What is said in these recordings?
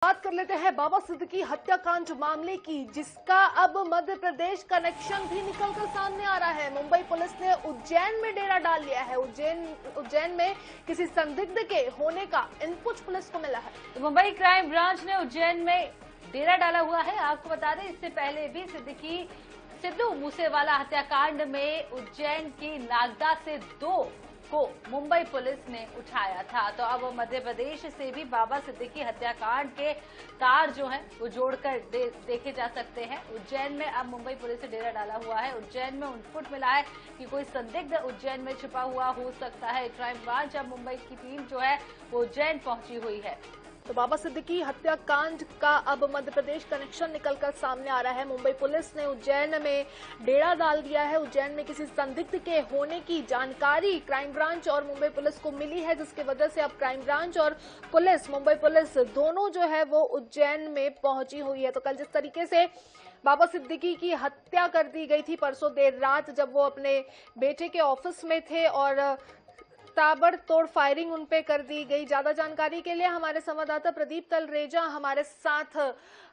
बात कर लेते हैं बाबा सिद्दीकी हत्याकांड मामले की, जिसका अब मध्य प्रदेश कनेक्शन भी निकलकर सामने आ रहा है। मुंबई पुलिस ने उज्जैन में डेरा डाल लिया है। उज्जैन में किसी संदिग्ध के होने का इनपुट पुलिस को मिला है। तो मुंबई क्राइम ब्रांच ने उज्जैन में डेरा डाला हुआ है। आपको बता दें, इससे पहले भी सिद्धू मूसेवाला हत्याकांड में उज्जैन की नागदा से 2 को मुंबई पुलिस ने उठाया था। तो अब मध्य प्रदेश से भी बाबा सिद्दीकी हत्याकांड के तार जो हैं वो जोड़कर देखे जा सकते हैं। उज्जैन में अब मुंबई पुलिस ने डेरा डाला हुआ है। उज्जैन में इनपुट मिला है कि कोई संदिग्ध उज्जैन में छिपा हुआ हो सकता है। क्राइम ब्रांच अब मुंबई की टीम जो है वो उज्जैन पहुंची हुई है। तो बाबा सिद्दीकी हत्याकांड का अब मध्य प्रदेश कनेक्शन निकलकर सामने आ रहा है। मुंबई पुलिस ने उज्जैन में डेरा डाल दिया है। उज्जैन में किसी संदिग्ध के होने की जानकारी क्राइम ब्रांच और मुंबई पुलिस को मिली है, जिसकी वजह से अब क्राइम ब्रांच और पुलिस, मुंबई पुलिस दोनों जो है वो उज्जैन में पहुंची हुई है। तो कल जिस तरीके से बाबा सिद्दीकी की हत्या कर दी गई थी परसों देर रात, जब वो अपने बेटे के ऑफिस में थे और ताबड़तोड़ फायरिंग उन पे कर दी गई। ज्यादा जानकारी के लिए हमारे संवाददाता प्रदीप तलरेजा हमारे साथ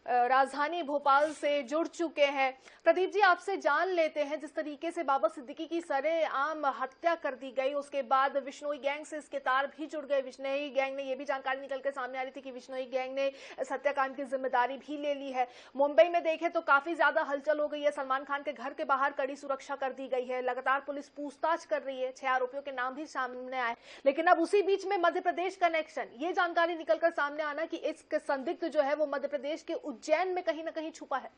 राजधानी भोपाल से जुड़ चुके हैं। प्रदीप जी, आपसे जान लेते हैं, जिस तरीके से बाबा सिद्दीकी की सरेआम हत्या कर दी गई, उसके बाद विश्नोई गैंग से इसके तार भी जुड़ गए। विश्नोई गैंग ने, ये भी जानकारी निकल के सामने आ रही थी कि विश्नोई गैंग ने इस हत्याकांड की जिम्मेदारी भी ले ली है। मुंबई में देखें तो काफी ज्यादा हलचल हो गई है। सलमान खान के घर के बाहर कड़ी सुरक्षा कर दी गई है। लगातार पुलिस पूछताछ कर रही है। 6 आरोपियों के नाम भी सामने आए। लेकिन अब उसी बीच में मध्य प्रदेश कनेक्शन, ये जानकारी निकलकर सामने आना कि इस संदिग्ध जो है वो मध्य प्रदेश के उज्जैन में कहीं ना कहीं छुपा है।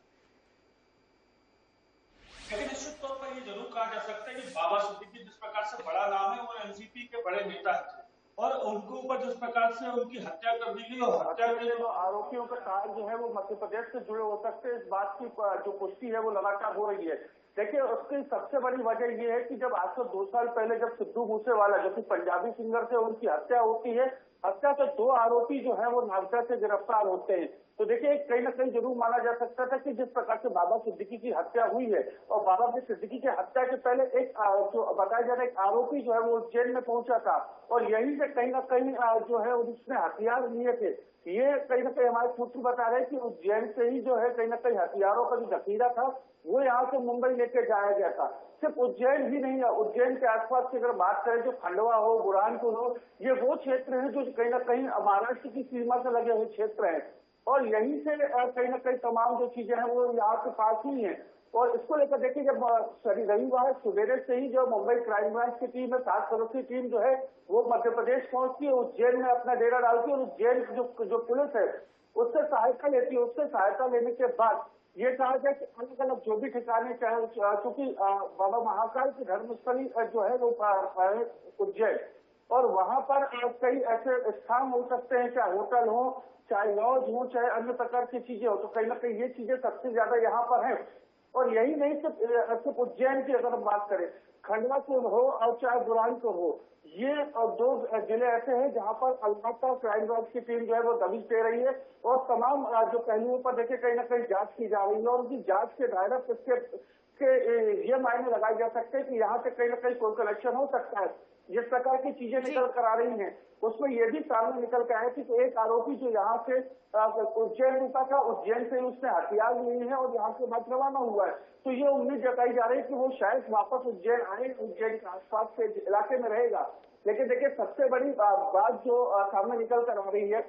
लेकिन निश्चित तौर पर ये जरूर कहा जा सकता है कि बाबा सिद्दीकी जिस प्रकार से बड़ा नाम है, वो एनसीपी के बड़े नेता है और उनके ऊपर जिस प्रकार से उनकी हत्या कर दी गई और हत्या के जो आरोपियों का तार जो है वो मध्य प्रदेश से जुड़े हो सकते हैं, इस बात की जो पुष्टि है वो लगातार हो रही है। देखिए, उसकी सबसे बड़ी वजह ये है कि जब आज से 2 साल पहले जब सिद्धू मूसेवाला, जो कि पंजाबी सिंगर थे, उनकी हत्या होती है, हत्या के 2 आरोपी जो है वो नागदा से गिरफ्तार होते हैं। तो देखिए, कहीं ना कहीं जरूर माना जा सकता था कि जिस प्रकार से बाबा सिद्दीकी की हत्या हुई है और बाबा के सिद्दीकी की हत्या के पहले एक जो बताया जा रहा है एक आरोपी जो है वो उज्जैन में पहुंचा था और यहीं से कहीं ना कहीं जो है उसने हथियार लिए थे। ये कहीं ना कहीं हमारे सूत्र बता रहे हैं कि उज्जैन से ही जो है कहीं ना कहीं हथियारों का जो जखीरा था वो यहाँ से मुंबई लेके जाया गया था। सिर्फ उज्जैन ही नहीं है, उज्जैन के आसपास की अगर बात करें, जो खंडवा हो, बुरहानपुर हो, ये वो क्षेत्र है जो कहीं ना कहीं महाराष्ट्र की सीमा से लगे हुए क्षेत्र हैं और यहीं से कहीं ना कहीं तमाम जो चीजें हैं वो यहाँ के पास ही है। और इसको लेकर देखिए, जब रविवार सवेरे से ही जो मुंबई क्राइम ब्रांच की टीम है, 7 सदस्यीय टीम जो है वो मध्य प्रदेश पहुंचती है, उज्जैन में अपना डेरा डालती है और उज्जैन की जो पुलिस है उससे सहायता लेती है। उससे सहायता लेने के बाद ये कहा जाए कि अलग अलग जो भी ठिकाने, चाहे चूंकि बाबा महाकाल की धर्मस्थली जो है वो उज्जैन, और वहां पर कई ऐसे स्थान हो सकते हैं, चाहे होटल हो, चाहे लॉज हो, चाहे अन्य प्रकार की चीजें हो। तो कहीं ना कहीं ये चीजें सबसे ज्यादा यहाँ पर है। और यही नहीं, सिर्फ उज्जैन की अगर हम बात करें, खंडवा से हो और चाहे बुरहानपुर हो, ये 2 जिले ऐसे हैं जहां पर लगातार क्राइम ब्रांच की टीम जो है वो दबिश दे रही है और तमाम जो पहलुओं पर देखिए कहीं ना कहीं जांच की जा रही है और उनकी जांच के दायरे के ये मायने लगाए जा सकते हैं कि यहाँ से कहीं ना कहीं कोई कनेक्शन हो सकता है। जिस प्रकार की चीजें निकल कर आ रही हैं उसमें यह भी सामने निकल कर आया कि एक आरोपी जो यहाँ से उज्जैन रुका था, उज्जैन से उसने हथियार लिए हैं और यहाँ से बाद रवाना हुआ है। तो ये उम्मीद जताई जा रही है कि वो शायद वापस उज्जैन आए, उज्जैन के आसपास के इलाके में रहेगा। लेकिन देखिए, सबसे बड़ी बात जो सामने निकल कर आ रही है,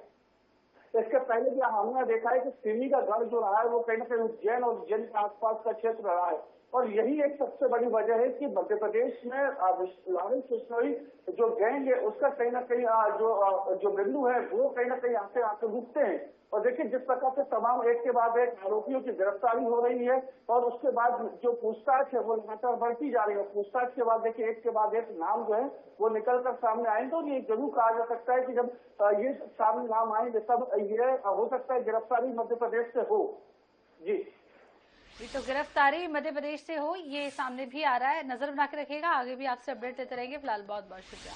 इसके पहले भी हमने देखा है कि सिमी का गढ़ जो रहा है वो कहीं ना कहीं उज्जैन और उज्जैन के आसपास का क्षेत्र रहा है और यही एक सबसे बड़ी वजह है कि मध्य प्रदेश में लॉरेंस बिश्नोई जो गैंग है उसका कहीं ना कहीं जो बिंदु है वो कहीं ना कहीं आके रुकते हैं। और देखिए, जिस प्रकार से तमाम एक के बाद एक आरोपियों की गिरफ्तारी हो रही है और उसके बाद जो पूछताछ है वो लगातार बढ़ती जा रही है। पूछताछ के बाद देखिए एक के बाद एक नाम जो है वो निकल कर सामने आएंगे और ये जरूर कहा जा सकता है कि जब ये सामने नाम आएंगे तब ये हो सकता है गिरफ्तारी मध्य प्रदेश से हो। जी, तो गिरफ्तारी मध्य प्रदेश से हो, ये सामने भी आ रहा है। नजर बना के रखिएगा, आगे भी आपसे अपडेट देते रहेंगे। फिलहाल बहुत बहुत शुक्रिया।